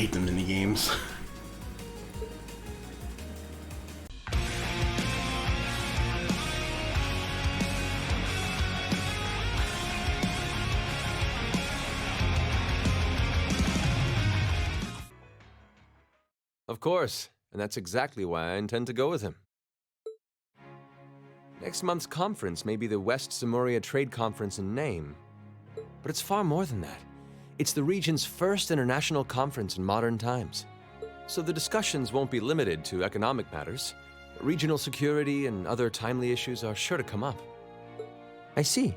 hate the minigames. Of course, and that's exactly why I intend to go with him. Next month's conference may be the West Samoria Trade Conference in name, but it's far more than that. It's the region's first international conference in modern times. So the discussions won't be limited to economic matters. Regional security and other timely issues are sure to come up. I see.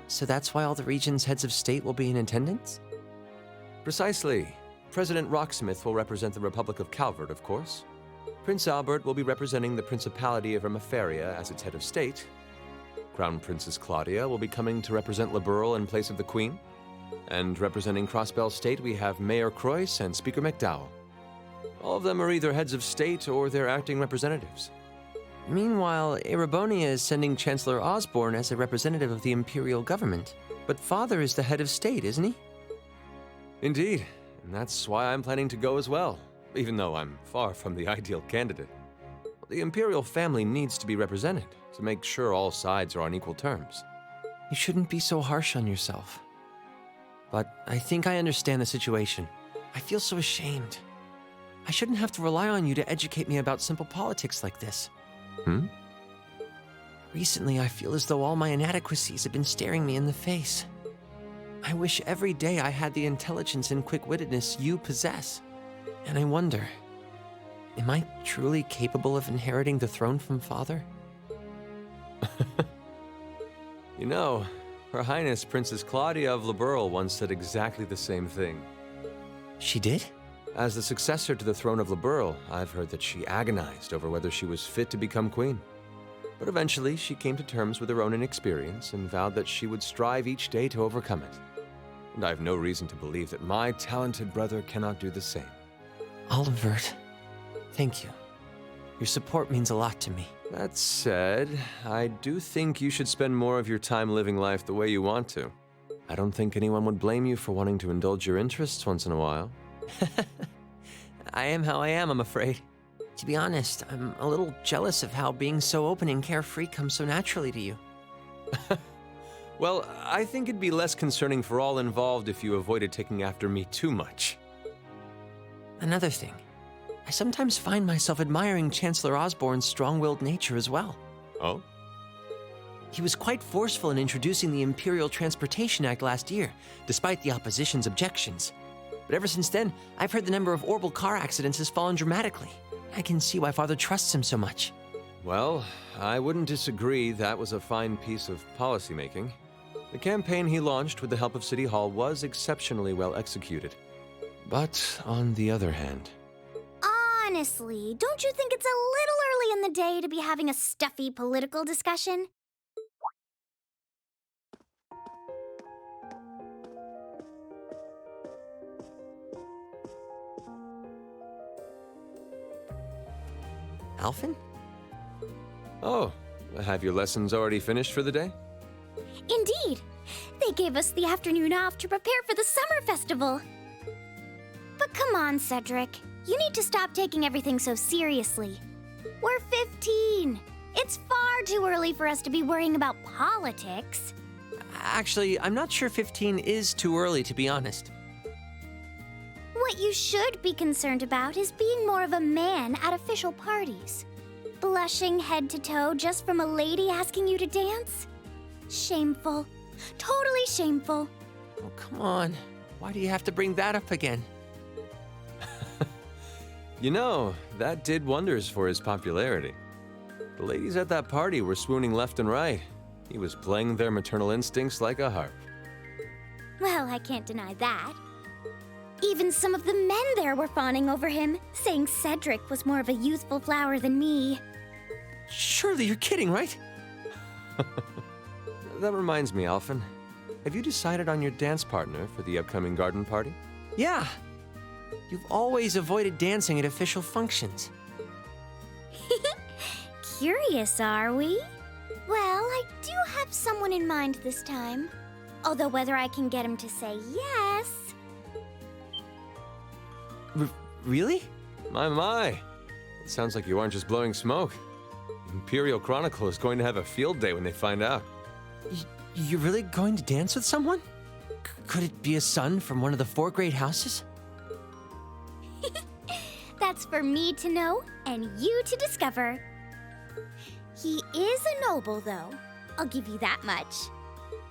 So that's why all the region's heads of state will be in attendance? Precisely. President Rocksmith will represent the Republic of Calvert, of course. Prince Albert will be representing the Principality of Ermaferia as its head of state. Crown Princess Claudia will be coming to represent Liberl in place of the Queen. And representing Crossbell State, we have Mayor Croyce and Speaker McDowell. All of them are either heads of state or their acting representatives. Meanwhile, Erebonia is sending Chancellor Osborne as a representative of the Imperial government. But Father is the head of state, isn't he? Indeed, and that's why I'm planning to go as well, even though I'm far from the ideal candidate. The Imperial family needs to be represented to make sure all sides are on equal terms. You shouldn't be so harsh on yourself. But I think I understand the situation. I feel so ashamed. I shouldn't have to rely on you to educate me about simple politics like this. Recently, I feel as though all my inadequacies have been staring me in the face. I wish every day I had the intelligence and quick-wittedness you possess. And I wonder, am I truly capable of inheriting the throne from Father? You know, Her Highness Princess Claudia of Liberl once said exactly the same thing. She did? As the successor to the throne of Liberl, I've heard that she agonized over whether she was fit to become queen. But eventually, she came to terms with her own inexperience and vowed that she would strive each day to overcome it. And I have no reason to believe that my talented brother cannot do the same. Olivert, thank you. Your support means a lot to me. That said, I do think you should spend more of your time living life the way you want to. I don't think anyone would blame you for wanting to indulge your interests once in a while. I am how I am, I'm afraid. To be honest, I'm a little jealous of how being so open and carefree comes so naturally to you. Well, I think it'd be less concerning for all involved if you avoided taking after me too much. Another thing, I sometimes find myself admiring Chancellor Osborne's strong-willed nature as well. Oh? He was quite forceful in introducing the Imperial Transportation Act last year, despite the opposition's objections. But ever since then, I've heard the number of orbital car accidents has fallen dramatically. I can see why Father trusts him so much. Well, I wouldn't disagree that was a fine piece of policymaking. The campaign he launched with the help of City Hall was exceptionally well executed. But on the other hand... Honestly, don't you think it's a little early in the day to be having a stuffy political discussion? Alphen? Oh, have your lessons already finished for the day? Indeed. They gave us the afternoon off to prepare for the summer festival. But come on, Cedric. You need to stop taking everything so seriously. We're 15. It's far too early for us to be worrying about politics. Actually, I'm not sure 15 is too early, to be honest. What you should be concerned about is being more of a man at official parties. Blushing head to toe just from a lady asking you to dance? Shameful. Totally shameful. Oh, come on. Why do you have to bring that up again? You know, that did wonders for his popularity. The ladies at that party were swooning left and right. He was playing their maternal instincts like a harp. Well, I can't deny that. Even some of the men there were fawning over him, saying Cedric was more of a youthful flower than me. Surely you're kidding, right? That reminds me, Alphen. Have you decided on your dance partner for the upcoming garden party? Yeah. You've always avoided dancing at official functions. Curious, are we? Well, I do have someone in mind this time. Although whether I can get him to say yes... Really? My. It sounds like you aren't just blowing smoke. Imperial Chronicle is going to have a field day when they find out. You're really going to dance with someone? Could it be a son from one of the 4 great houses? That's for me to know and you to discover. He is a noble, though. I'll give you that much.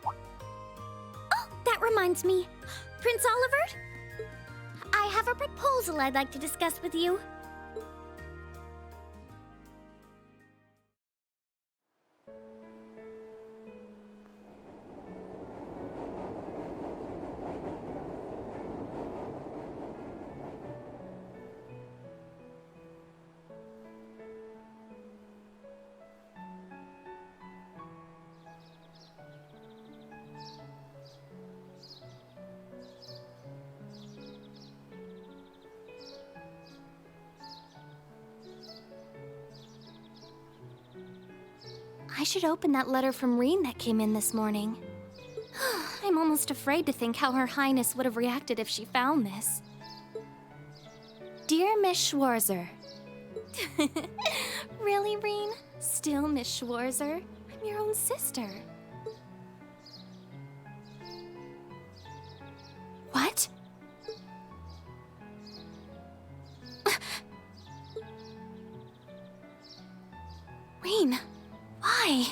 Oh, that reminds me. Prince Olivert? I have a proposal I'd like to discuss with you. I should open that letter from Reen that came in this morning. I'm almost afraid to think how Her Highness would have reacted if she found this. Dear Miss Schwarzer. Really, Reen? Still Miss Schwarzer? I'm your own sister. What? Reen, why?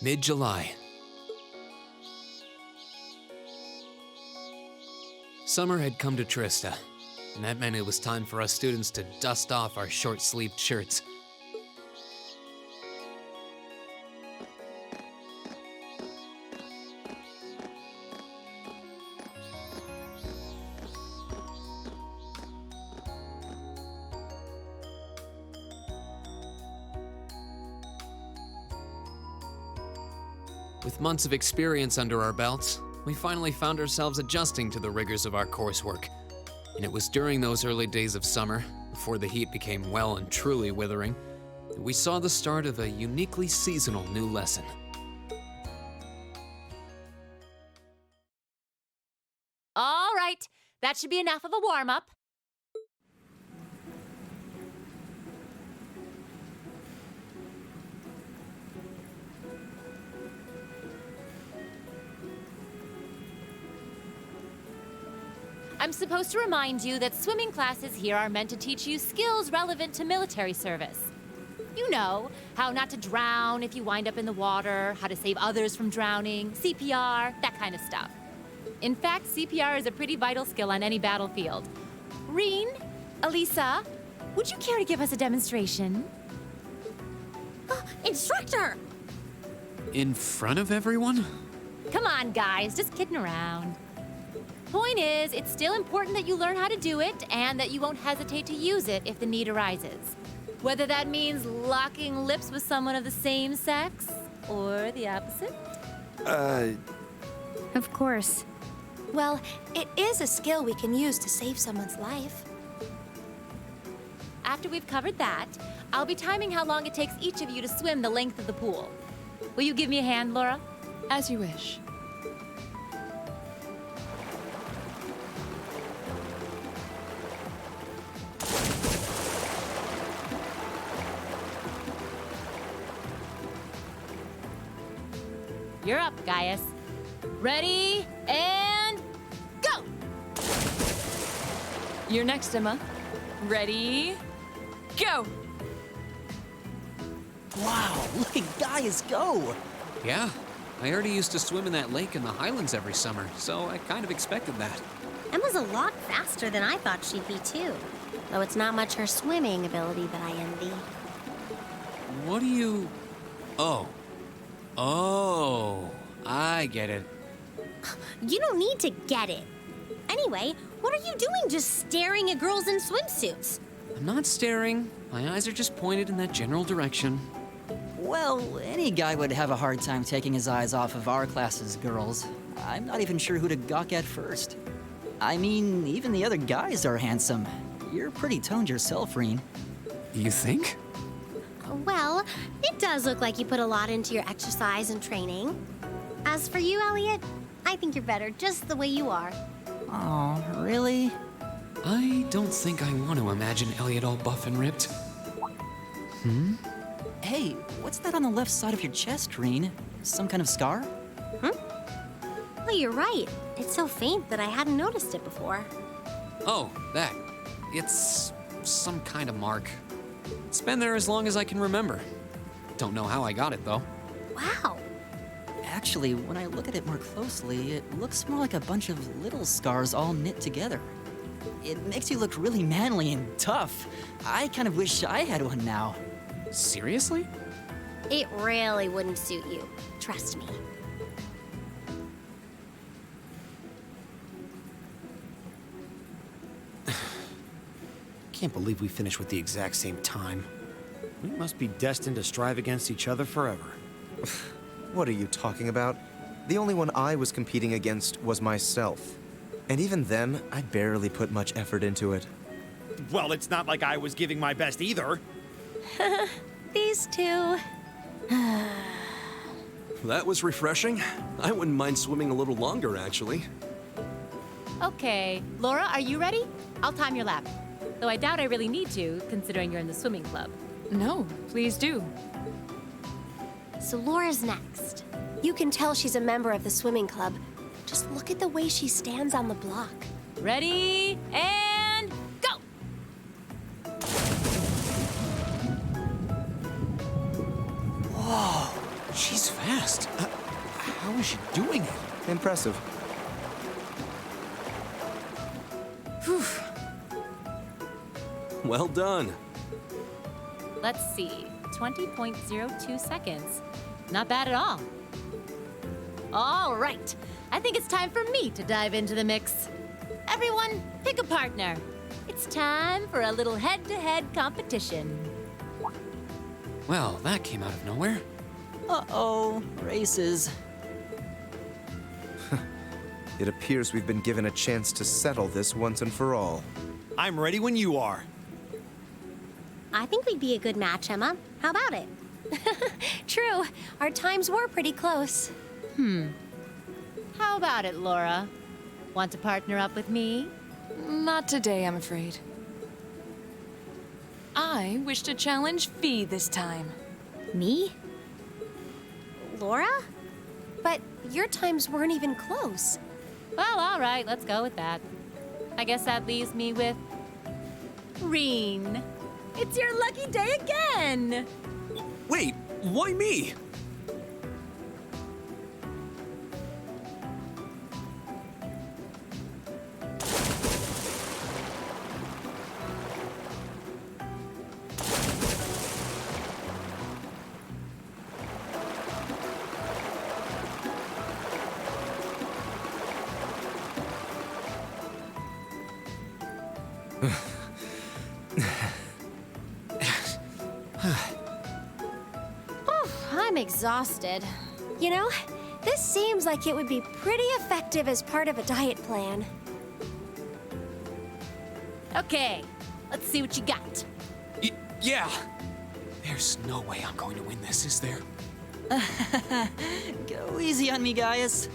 Mid-July. Summer had come to Trista, and that meant it was time for us students to dust off our short-sleeved shirts. With months of experience under our belts, we finally found ourselves adjusting to the rigors of our coursework. And it was during those early days of summer, before the heat became well and truly withering, that we saw the start of a uniquely seasonal new lesson. All right, that should be enough of a warm-up. I'm supposed to remind you that swimming classes here are meant to teach you skills relevant to military service. You know, how not to drown if you wind up in the water, how to save others from drowning, CPR, that kind of stuff. In fact, CPR is a pretty vital skill on any battlefield. Reen, Elisa, would you care to give us a demonstration? Instructor! In front of everyone? Come on, guys, just kidding around. Point is, it's still important that you learn how to do it and that you won't hesitate to use it if the need arises. Whether that means locking lips with someone of the same sex or the opposite. Of course. Well, it is a skill we can use to save someone's life. After we've covered that, I'll be timing how long it takes each of you to swim the length of the pool. Will you give me a hand, Laura? As you wish. You're up, Gaius. Ready, and go! You're next, Emma. Ready, go! Wow, look at Gaius go! Yeah, I already used to swim in that lake in the Highlands every summer, so I kind of expected that. Emma's a lot faster than I thought she'd be, too. Though it's not much her swimming ability that I envy. What do you... Oh, I get it. You don't need to get it. Anyway, What are you doing just staring at girls in swimsuits? I'm not staring. My eyes are just pointed in that general direction. Well, any guy would have a hard time taking his eyes off of our class's girls. I'm not even sure who to gawk at first. I mean, even the other guys are handsome. You're pretty toned yourself, Reen. You think? Well, it does look like you put a lot into your exercise and training. As for you, Elliot, I think you're better just the way you are. Oh, really? I don't think I want to imagine Elliot all buff and ripped. Hey, what's that on the left side of your chest, Reen? Some kind of scar? Oh, you're right. It's so faint that I hadn't noticed it before. Oh, that. It's some kind of mark. It's been there as long as I can remember. Don't know how I got it, though. Wow. Actually, when I look at it more closely, it looks more like a bunch of little scars all knit together. It makes you look really manly and tough. I kind of wish I had one now. Seriously? It really wouldn't suit you. Trust me. Can't believe we finished with the exact same time. We must be destined to strive against each other forever. What are you talking about? The only one I was competing against was myself. And even then, I barely put much effort into it. Well, it's not like I was giving my best either. These two. That was refreshing. I wouldn't mind swimming a little longer, actually. Okay, Laura, are you ready? I'll time your lap. Though I doubt I really need to, considering you're in the swimming club. No, please do. So Laura's next. You can tell she's a member of the swimming club. Just look at the way she stands on the block. Ready, and go! Whoa, she's fast. How is she doing it? Impressive. Well done. Let's see, 20.02 seconds. Not bad at all. All right, I think it's time for me to dive into the mix. Everyone, pick a partner. It's time for a little head-to-head competition. Well, that came out of nowhere. Uh-oh, races. It appears we've been given a chance to settle this once and for all. I'm ready when you are. I think we'd be a good match, Emma. How about it? True, our times were pretty close. How about it, Laura? Want to partner up with me? Not today, I'm afraid. I wish to challenge Fee this time. Me? Laura? But your times weren't even close. Well, all right, let's go with that. I guess that leaves me with Reen. It's your lucky day again! Wait, why me? I'm exhausted. You know, this seems like it would be pretty effective as part of a diet plan. Okay, let's see what you got. Yeah. There's no way I'm going to win this, is there? Go easy on me, Gaius.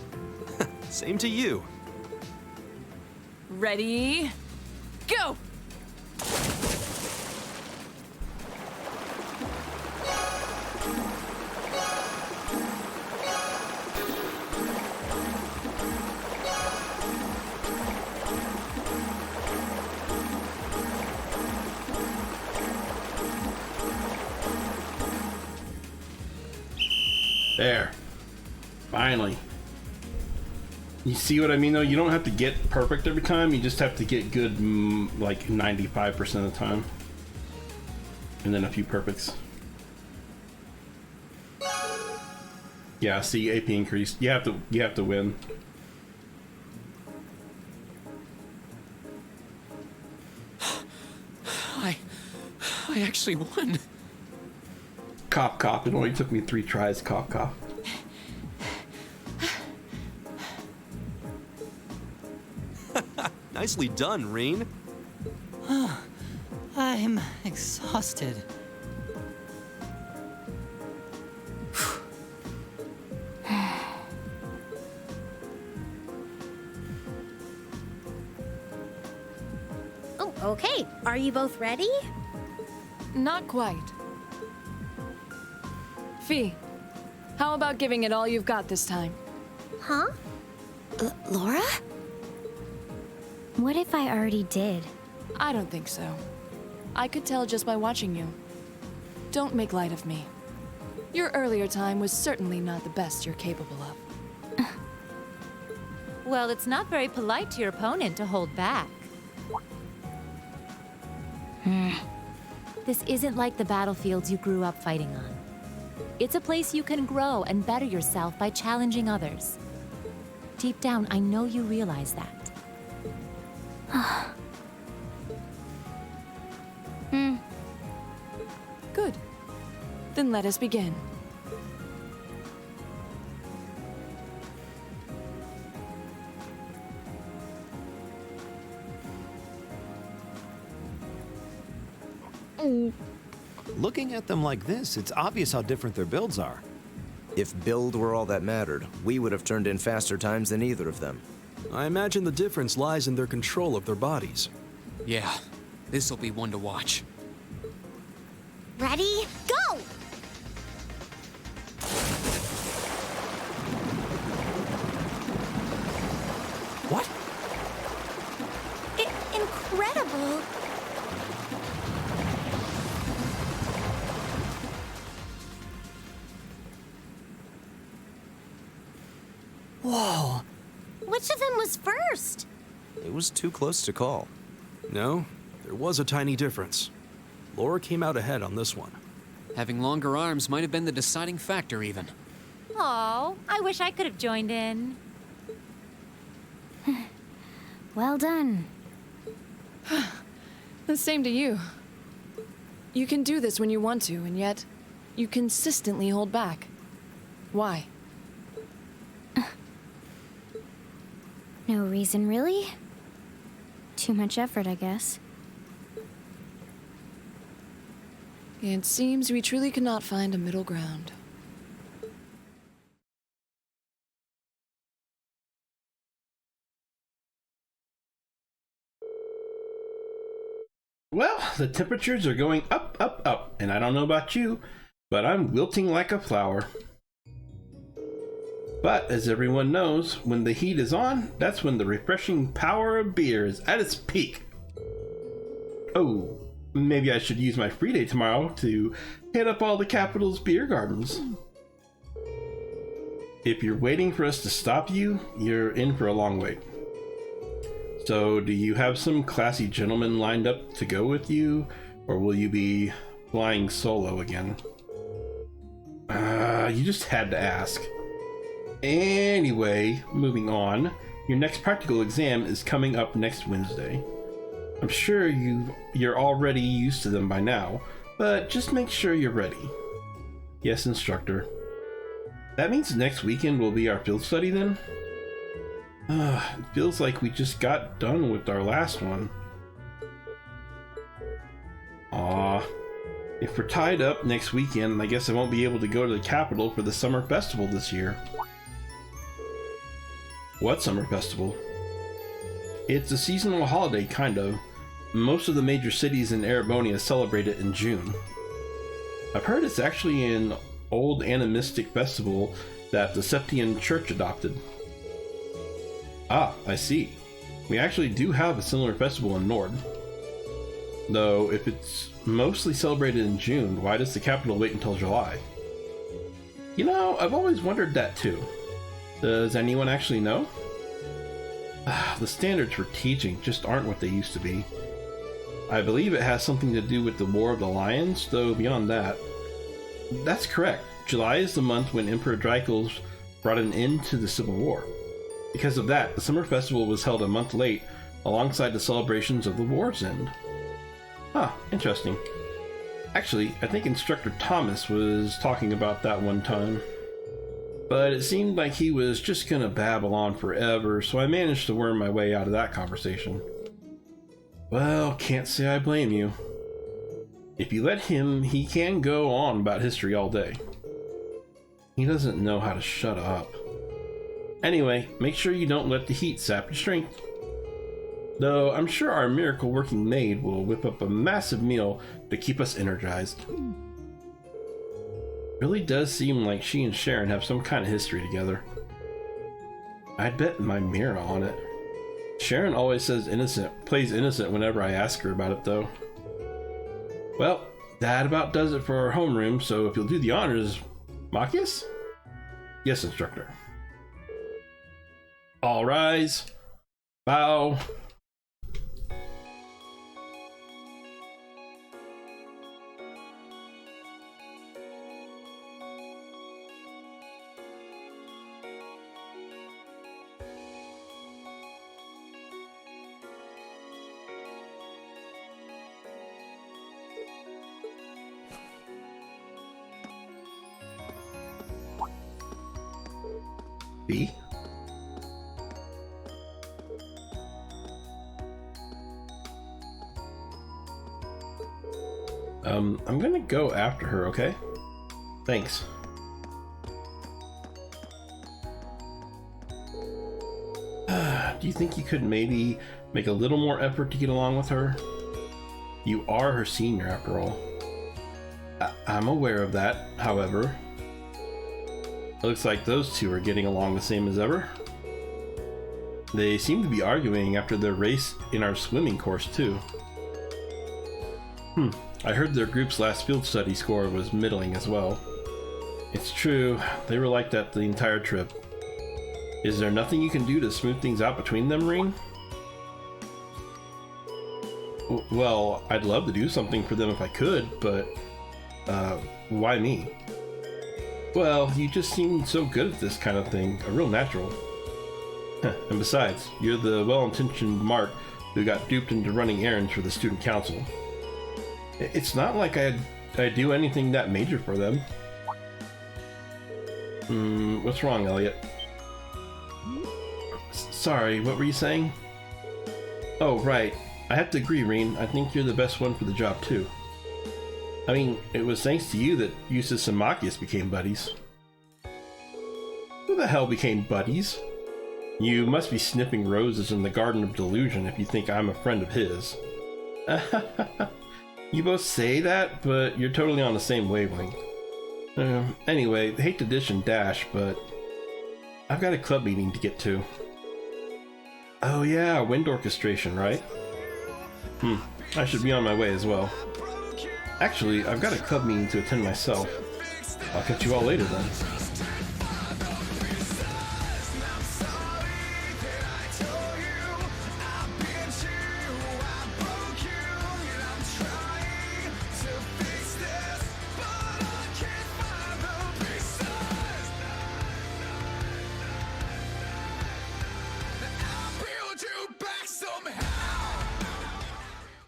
Same to you. Ready? Go! There. Finally. You see what I mean, though? You don't have to get perfect every time. You just have to get good, like 95% of the time. And then a few perfects. Yeah, see, AP increased. You have to win. I actually won. Cough, cough. It only took me 3 tries. Cough, cough. Nicely done, Reen. I'm exhausted. Oh, okay. Are you both ready? Not quite. Fee, how about giving it all you've got this time? Huh? Laura? What if I already did? I don't think so. I could tell just by watching you. Don't make light of me. Your earlier time was certainly not the best you're capable of. Well, it's not very polite to your opponent to hold back. This isn't like the battlefields you grew up fighting on. It's a place you can grow and better yourself by challenging others. Deep down, I know you realize that. Good. Then let us begin. Looking at them like this, it's obvious how different their builds are. If build were all that mattered, we would have turned in faster times than either of them. I imagine the difference lies in their control of their bodies. Yeah, this'll be one to watch. Ready? Go! What? Incredible! Whoa! Which of them was first? It was too close to call. No, there was a tiny difference. Laura came out ahead on this one. Having longer arms might have been the deciding factor, even. Oh, I wish I could have joined in. Well done. The same to you. You can do this when you want to, and yet you consistently hold back. Why? No reason, really? Too much effort, I guess. It seems we truly cannot find a middle ground. Well, the temperatures are going up, up, up, and I don't know about you, but I'm wilting like a flower. But as everyone knows, when the heat is on, that's when the refreshing power of beer is at its peak. Oh, maybe I should use my free day tomorrow to hit up all the capital's beer gardens. If you're waiting for us to stop you, you're in for a long wait. So, do you have some classy gentlemen lined up to go with you, or will you be flying solo again? You just had to ask. Anyway, moving on, your next practical exam is coming up next Wednesday. I'm sure you're already used to them by now, but just make sure you're ready. Yes, instructor. That means next weekend will be our field study then? It feels like we just got done with our last one. Aw. If we're tied up next weekend, I guess I won't be able to go to the capital for the summer festival this year. What summer festival? It's a seasonal holiday, kind of. Most of the major cities in Erebonia celebrate it in June. I've heard it's actually an old animistic festival that the Septian Church adopted. Ah, I see. We actually do have a similar festival in Nord. Though, if it's mostly celebrated in June, why does the capital wait until July? You know, I've always wondered that too. Does anyone actually know? The standards for teaching just aren't what they used to be. I believe it has something to do with the War of the Lions, though beyond that... That's correct. July is the month when Emperor Dracos brought an end to the Civil War. Because of that, the summer festival was held a month late, alongside the celebrations of the war's end. Huh, interesting. Actually, I think Instructor Thomas was talking about that one time. But it seemed like he was just gonna babble on forever, so I managed to worm my way out of that conversation. Well, can't say I blame you. If you let him, he can go on about history all day. He doesn't know how to shut up. Anyway, make sure you don't let the heat sap your strength. Though I'm sure our miracle working maid will whip up a massive meal to keep us energized. Really does seem like she and Sharon have some kind of history together. I'd bet my mirror on it. Sharon always plays innocent whenever I ask her about it though. Well, that about does it for our homeroom, so if you'll do the honors, Machias? Yes, instructor. All rise. Bow. B. I'm gonna go after her, okay? Thanks. Do you think you could maybe make a little more effort to get along with her? You are her senior after all. I'm aware of that, however. It looks like those two are getting along the same as ever. They seem to be arguing after their race in our swimming course too. I heard their group's last field study score was middling as well. It's true, they were like that the entire trip. Is there nothing you can do to smooth things out between them, Reen? Well, I'd love to do something for them if I could, but why me? Well, you just seem so good at this kind of thing, a real natural. And besides, you're the well-intentioned Mark who got duped into running errands for the student council. It's not like I do anything that major for them. What's wrong, Elliot? Sorry, what were you saying? Oh, right. I have to agree, Reen. I think you're the best one for the job, too. I mean, it was thanks to you that Eustace and Machias became buddies. Who the hell became buddies? You must be sniffing roses in the Garden of Delusion if you think I'm a friend of his. You both say that, but you're totally on the same wavelength. Anyway, hate to dish and dash, but I've got a club meeting to get to. Oh yeah, wind orchestration, right? I should be on my way as well. Actually, I've got a club meeting to attend myself. I'll catch you all later then.